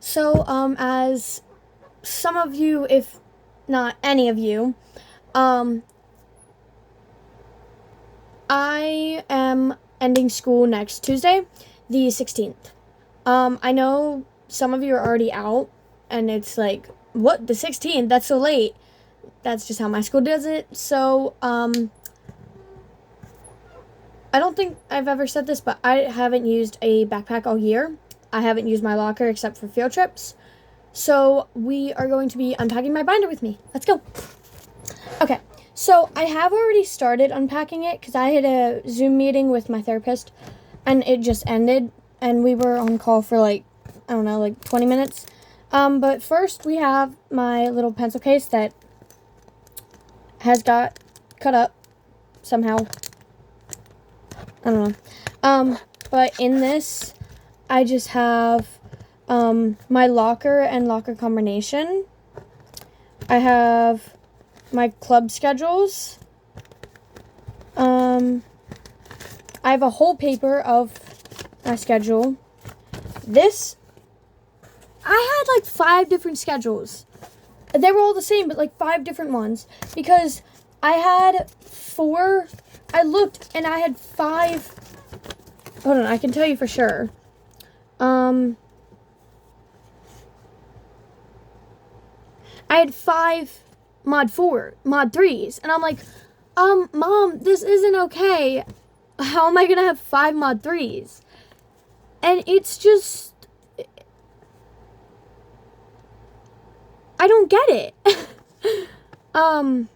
So, as some of you, if not any of you, um, I am ending school next Tuesday, the 16th. I know some of you are already out, and it's like, what, the 16th? That's so late. That's just how my school does it. So, I don't think I've ever said this, but I haven't used a backpack all year. I haven't used my locker except for field trips. So we are going to be unpacking my binder with me. Let's go. Okay, so I have already started unpacking it because I had a Zoom meeting with my therapist and it just ended and we were on call for like, I don't know, like 20 minutes. But first we have my little pencil case that has got cut up somehow. I don't know. But in this, I just have my locker and locker combination. I have my club schedules. I have a whole paper of my schedule. This, I had like 5 different schedules. They were all the same, but like 5 different ones. Because I had 4, I looked and I had 5, hold on, I can tell you for sure. I had 5 mod 3s, and I'm like, Mom, this isn't okay. How am I gonna have 5 mod 3s? And it's just, I don't get it. Well,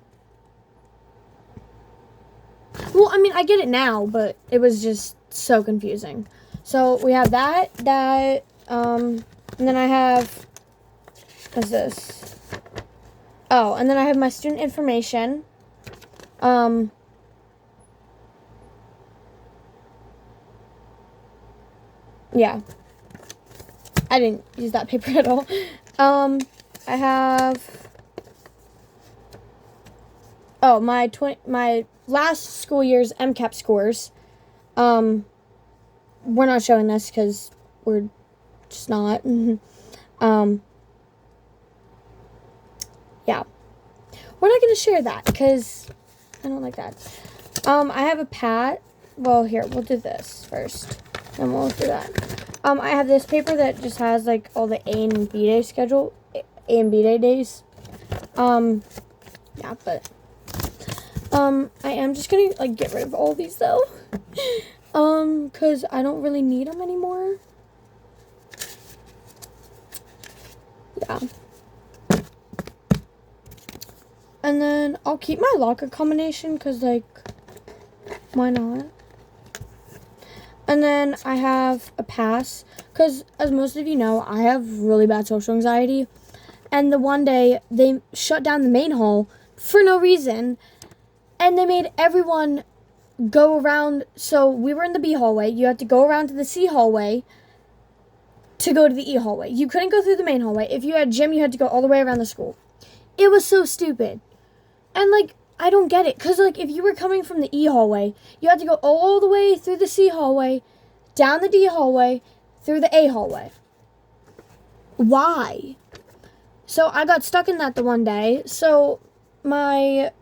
I mean, I get it now, but it was just so confusing. So we have that, and then I have, what's this? Oh, and then I have my student information. Yeah. I didn't use that paper at all. I have, oh, my last school year's MCAP scores. We're not showing this because we're just not. Yeah. We're not going to share that because I don't like that. I have a pad. Well, here, we'll do this first. Then we'll do that. I have this paper that just has, like, all the A and B day schedule. A and B day days. Yeah, but, I am just gonna, like, get rid of all these, though. Because I don't really need them anymore. Yeah. And then I'll keep my locker combination because, like, why not? And then I have a pass because, as most of you know, I have really bad social anxiety. And the one day, they shut down the main hall for no reason. And they made everyone go around. So we were in the B hallway. You had to go around to the C hallway to go to the E hallway. You couldn't go through the main hallway. If you had gym, you had to go all the way around the school. It was so stupid. And, like, I don't get it. Because, like, if you were coming from the E hallway, you had to go all the way through the C hallway, down the D hallway, through the A hallway. Why? So I got stuck in that the one day. So my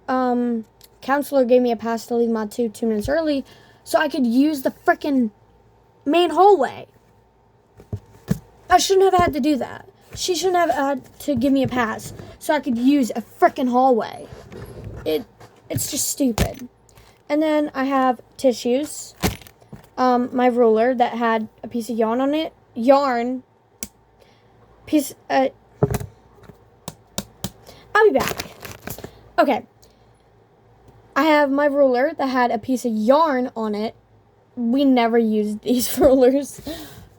counselor gave me a pass to leave mod 2 minutes early so I could use the frickin' main hallway. I shouldn't have had to do that. She shouldn't have had to give me a pass so I could use a frickin' hallway. It's just stupid. And then I have tissues. My ruler that had a piece of yarn on it. I'll be back. Okay. I have my ruler that had a piece of yarn on it. We never used these rulers.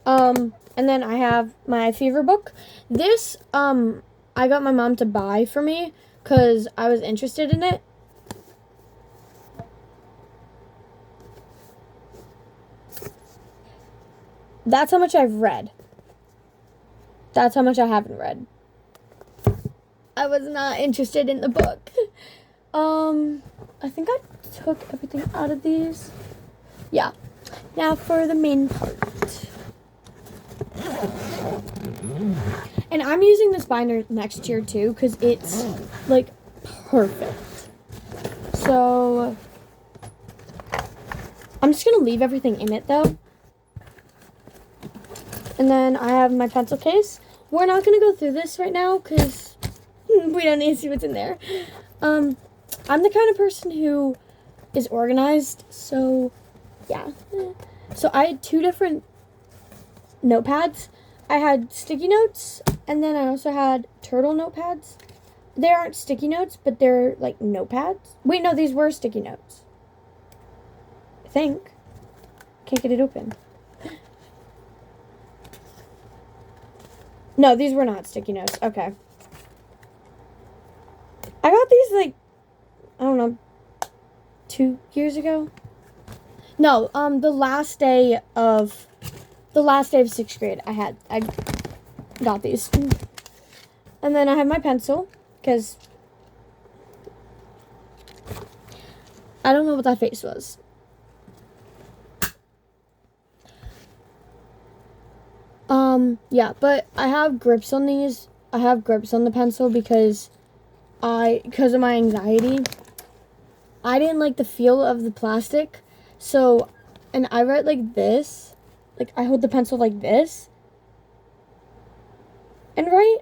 And then I have my fever book. This, I got my mom to buy for me because I was interested in it. That's how much I've read. That's how much I haven't read. I was not interested in the book. I think I took everything out of these. Yeah. Now for the main part. And I'm using this binder next year too because it's like perfect. So I'm just going to leave everything in it though. And then I have my pencil case. We're not going to go through this right now because we don't need to see what's in there. I'm the kind of person who is organized, so yeah. So I had 2 different notepads. I had sticky notes, and then I also had turtle notepads. They aren't sticky notes, but they're like notepads. Wait, no, these were sticky notes. I think. Can't get it open. No, these were not sticky notes. Okay. I got these like, I don't know, 2 years ago. No, the last day of 6th grade, I got these. And then I have my pencil, because I don't know what that face was. Yeah, but I have grips on these. I have grips on the pencil because of my anxiety. I didn't like the feel of the plastic. So, and I write like this. Like, I hold the pencil like this. And write.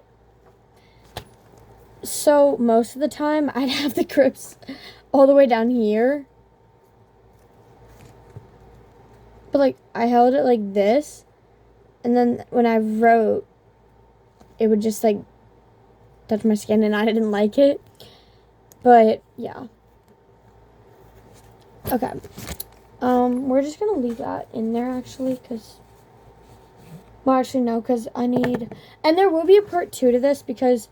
So, most of the time, I'd have the grips all the way down here. But, like, I held it like this. And then when I wrote, it would just, like, touch my skin, and I didn't like it. But, yeah. Okay. We're just gonna leave that in there, actually, because... Well, actually, no, because I need... And there will be a part 2 to this, because...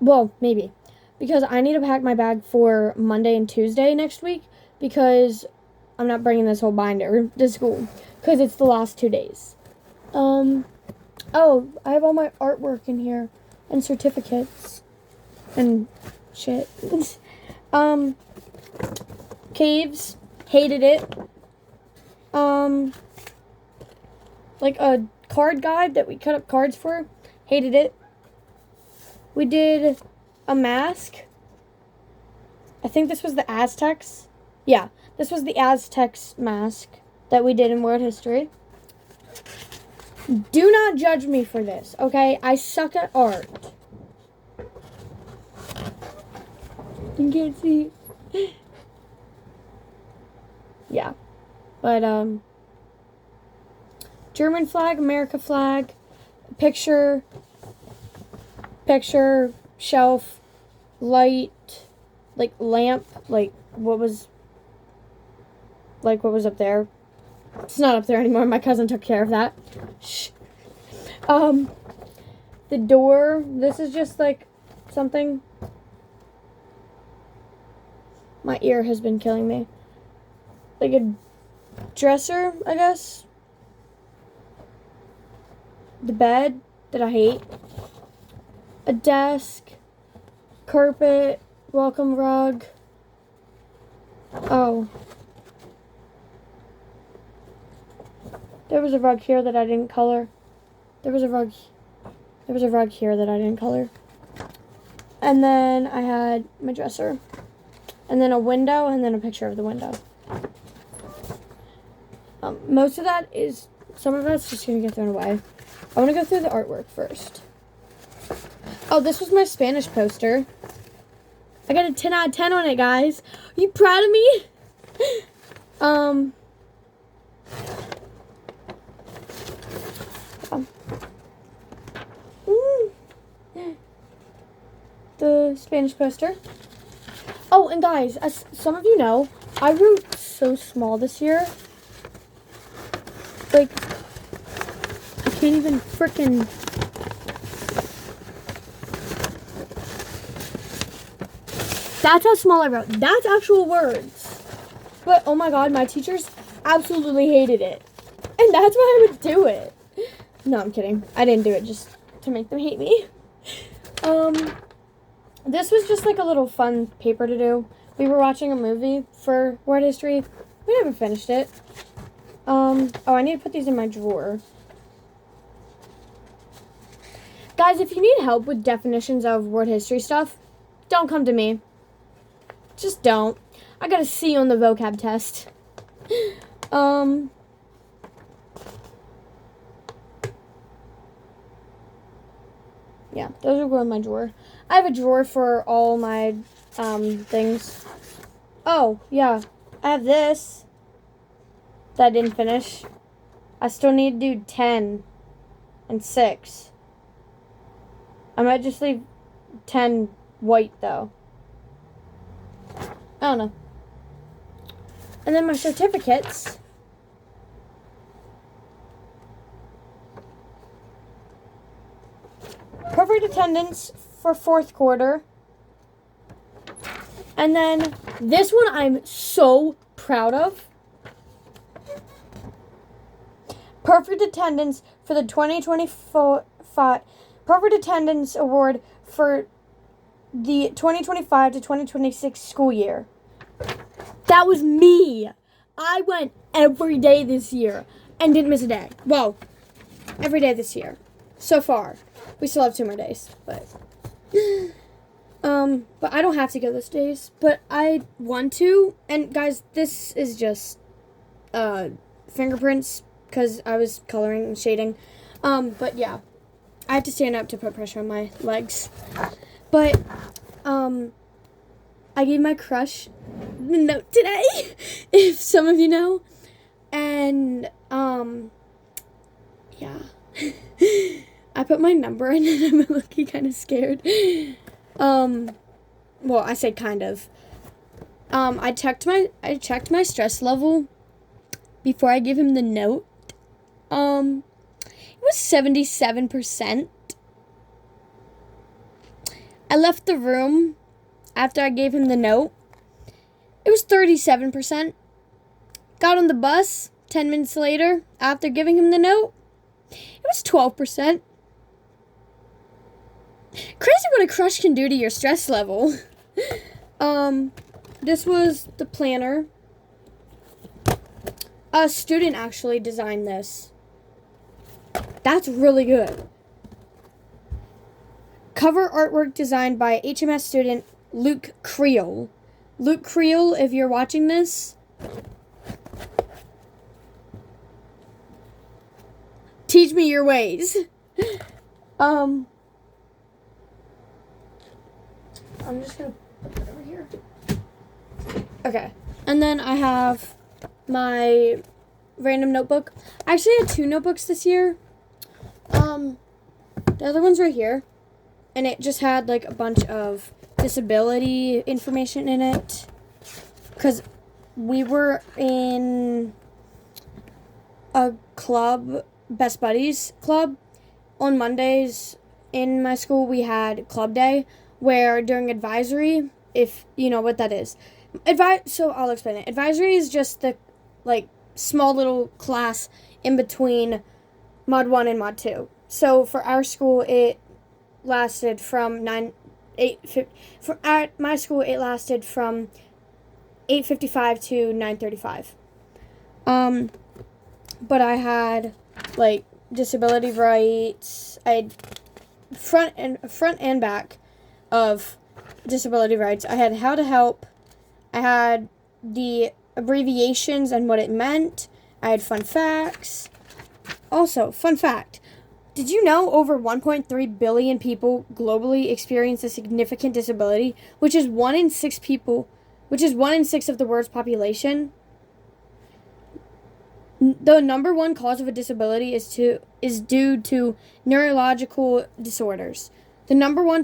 Well, maybe. Because I need to pack my bag for Monday and Tuesday next week, because I'm not bringing this whole binder to school, because it's the last 2 days. Oh, I have all my artwork in here, and certificates, and shit. Caves, hated it. Like a card guide that we cut up cards for, hated it. We did a mask. I think this was the Aztecs. Yeah, this was the Aztecs mask that we did in world history. Do not judge me for this, okay? I suck at art. You can't see. Yeah. But, German flag, America flag, picture, shelf, light, like lamp, like what was up there. It's not up there anymore. My cousin took care of that. Shh. The door, this is just like something. My ear has been killing me. Like a dresser, I guess. The bed that I hate. A desk. Carpet. Welcome rug. Oh. There was a rug here that I didn't color. There was a rug here that I didn't color. And then I had my dresser. And then a window, and then a picture of the window. Most of that is, some of that's just going to get thrown away. I want to go through the artwork first. Oh, this was my Spanish poster. I got a 10 out of 10 on it, guys. Are you proud of me? The Spanish poster. Oh, and guys, as some of you know, I wrote so small this year. Like, I can't even frickin'... That's how small I wrote. That's actual words. But, oh my god, my teachers absolutely hated it. And that's why I would do it. No, I'm kidding. I didn't do it just to make them hate me. This was just like a little fun paper to do. We were watching a movie for world history. We never finished it. Oh, I need to put these in my drawer. Guys, if you need help with definitions of world history stuff, don't come to me. Just don't. I got a C on the vocab test. Yeah, those will go in my drawer. I have a drawer for all my things. Oh, yeah. I have this that I didn't finish. I still need to do 10 and 6. I might just leave 10 white, though. I don't know. And then my certificates. Perfect attendance for 4th quarter. And then this one I'm so proud of. Perfect attendance for the 2024 Perfect attendance award for the 2025 to 2026 school year. That was me. I went every day this year and didn't miss a day. Well, every day this year. So far. We still have 2 more days, but I don't have to go those days, but I want to. And guys, this is just fingerprints because I was coloring and shading. But yeah, I have to stand up to put pressure on my legs. But I gave my crush the note today, if some of you know, and yeah. I put my number in and I'm looking kind of scared. Well, I say kind of. I checked my stress level before I gave him the note. It was 77%. I left the room after I gave him the note. It was 37%. Got on the bus 10 minutes later after giving him the note. It was 12%. Crazy what a crush can do to your stress level. This was the planner. A student actually designed this. That's really good. Cover artwork designed by HMS student Luke Creel. Luke Creel, if you're watching this, teach me your ways. I'm just gonna put that over here. Okay. And then I have my random notebook. I actually had 2 notebooks this year. The other one's right here. And it just had like a bunch of disability information in it. Because we were in a club, Best Buddies Club. On Mondays in my school we had club day, where during advisory, if you know what that is. So I'll explain it. Advisory is just the like small little class in between Mod 1 and Mod 2. So for our school it lasted from at my school it lasted from 8:55 to 9:35. But I had like disability rights. I had front and back of disability rights. I had how to help. I had the abbreviations and what it meant. I had fun facts. Also, fun fact. Did you know over 1.3 billion people globally experience a significant disability, which is 1 in 6 people, which is 1 in 6 of the world's population? The number 1 cause of a disability is due to neurological disorders. The number 1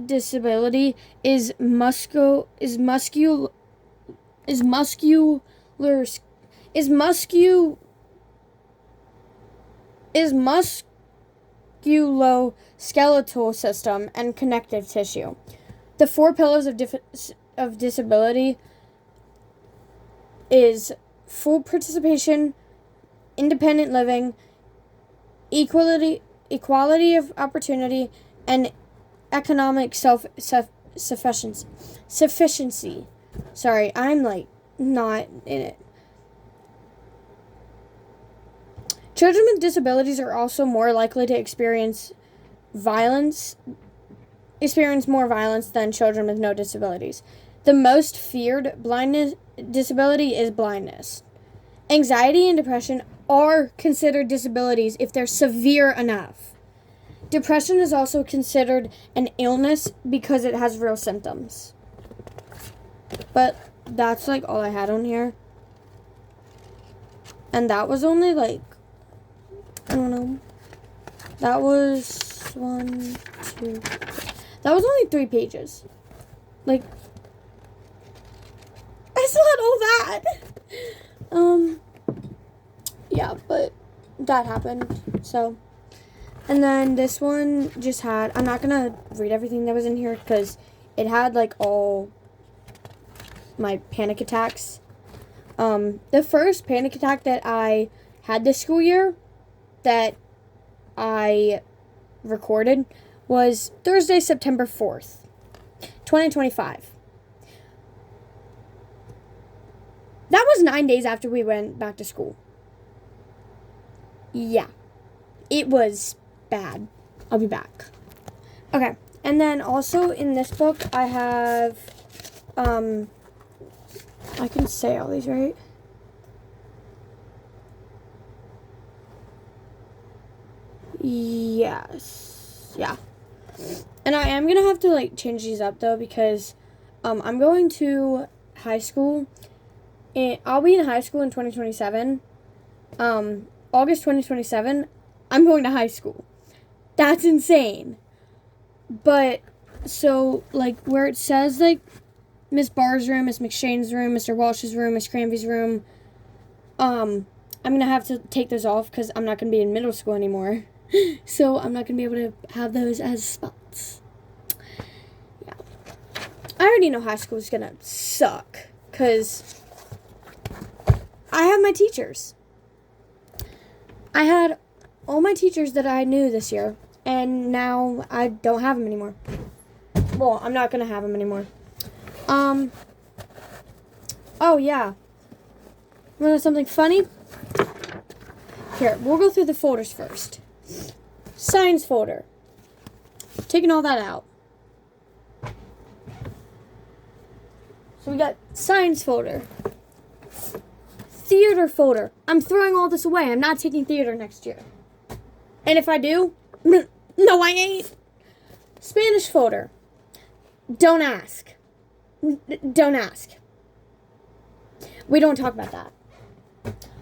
disability is muscular musculoskeletal system and connective tissue. The 4 pillars of disability is full participation, independent living, equality of opportunity, and economic sufficiency. Sorry, I'm like not in it. Children with disabilities are also more likely to experience experience more violence than children with no disabilities. The most feared blindness disability is blindness. Anxiety and depression are considered disabilities if they're severe enough. Depression is also considered an illness because it has real symptoms. But that's like all I had on here. And that was only like, I don't know. That was 1, 2, that was only 3 pages. Like, I still had all that. Yeah, but that happened. So, and then this one just had, I'm not gonna read everything that was in here because it had like all my panic attacks. The first panic attack that I had this school year that I recorded was Thursday, September 4th, 2025. That was 9 days after we went back to school. Yeah. It was bad. I'll be back. Okay. And then also in this book, I have, I can say all these, right? Yes. Yeah. And I am going to have to, like, change these up, though, because, I'm going to high school. And I'll be in high school in 2027. August 2027, I'm going to high school. That's insane. But, so, like, where it says, like, Miss Barr's room, Miss McShane's room, Mr. Walsh's room, Miss Cranby's room, I'm going to have to take those off because I'm not going to be in middle school anymore. So, I'm not going to be able to have those as spots. Yeah. I already know high school is going to suck because I have my teachers. I had all my teachers that I knew this year, and now I don't have them anymore. Well, I'm not going to have them anymore. Oh, yeah. Want to know something funny? Here, we'll go through the folders first. Science folder. Taking all that out. So we got science folder. Theater folder. I'm throwing all this away. I'm not taking theater next year. And if I do, no, I ain't. Spanish folder. Don't ask. Don't ask. We don't talk about that.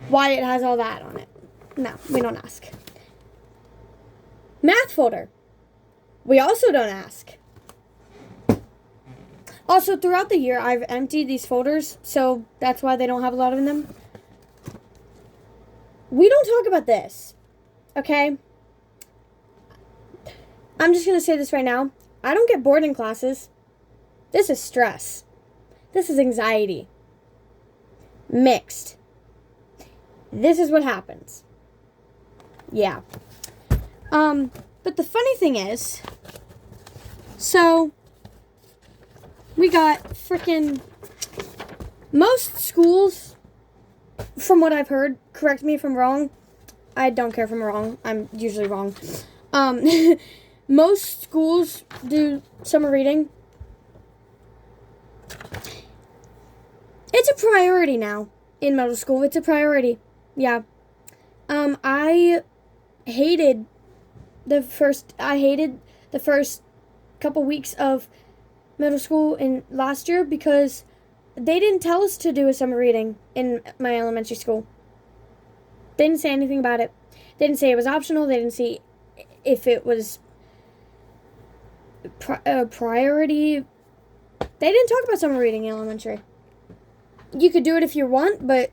Why it has all that on it. No, we don't ask. Math folder. We also don't ask. Also, throughout the year, I've emptied these folders, so that's why they don't have a lot in them. We don't talk about this, okay? I'm just going to say this right now. I don't get bored in classes. This is stress. This is anxiety. Mixed. This is what happens. Yeah. But the funny thing is, so we got freaking most schools, from what I've heard, correct me if I'm wrong. I don't care if I'm wrong. I'm usually wrong. Most schools do summer reading. It's a priority now in middle school. It's a priority. Yeah. I hated the first couple weeks of middle school in last year because they didn't tell us to do a summer reading in my elementary school. They didn't say anything about it. They didn't say it was optional. They didn't say if it was a priority. They didn't talk about summer reading in elementary. You could do it if you want, but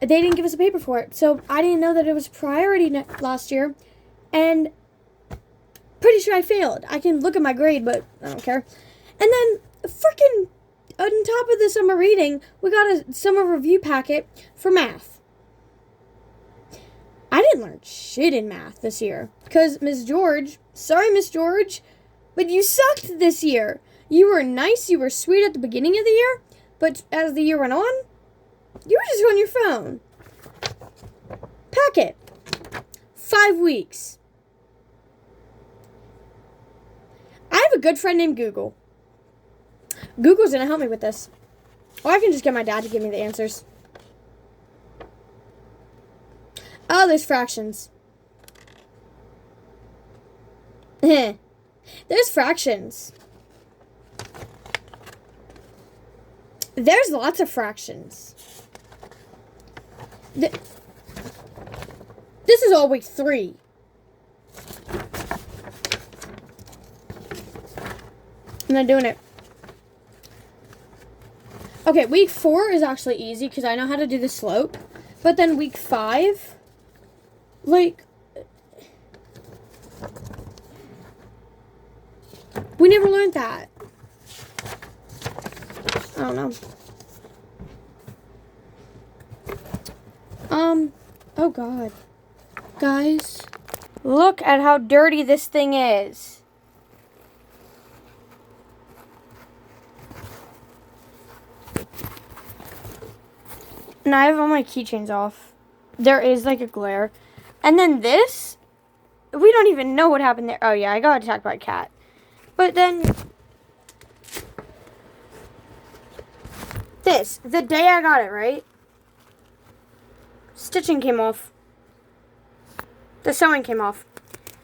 they didn't give us a paper for it. So I didn't know that it was a priority last year. And pretty sure I failed. I can look at my grade, but I don't care. And then freaking on top of the summer reading, we got a summer review packet for math. I didn't learn shit in math this year. Because Miss George, sorry Miss George, but you sucked this year. You were nice, you were sweet at the beginning of the year, but as the year went on, you were just on your phone. Packet. 5 weeks. a good friend named Google. Google's going to help me with this. Or I can just get my dad to give me the answers. Oh, there's fractions. There's fractions. There's lots of fractions. This is all week 3. I'm not doing it. Okay, week 4 is actually easy because I know how to do the slope. But then week 5, like, we never learned that. I don't know. Oh God. Guys, look at how dirty this thing is. And I have all my keychains off. There is like a glare. And then this, we don't even know what happened there. Oh yeah, I got attacked by a cat. But then this, the day I got it, right? Stitching came off. The sewing came off.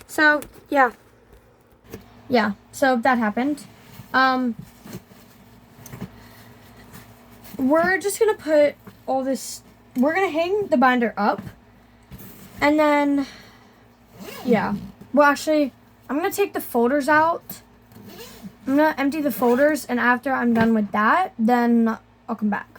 So, yeah. Yeah, so that happened. We're just going to put all this... We're going to hang the binder up. And then... Yeah. Well, actually, I'm going to take the folders out. I'm going to empty the folders. And after I'm done with that, then I'll come back.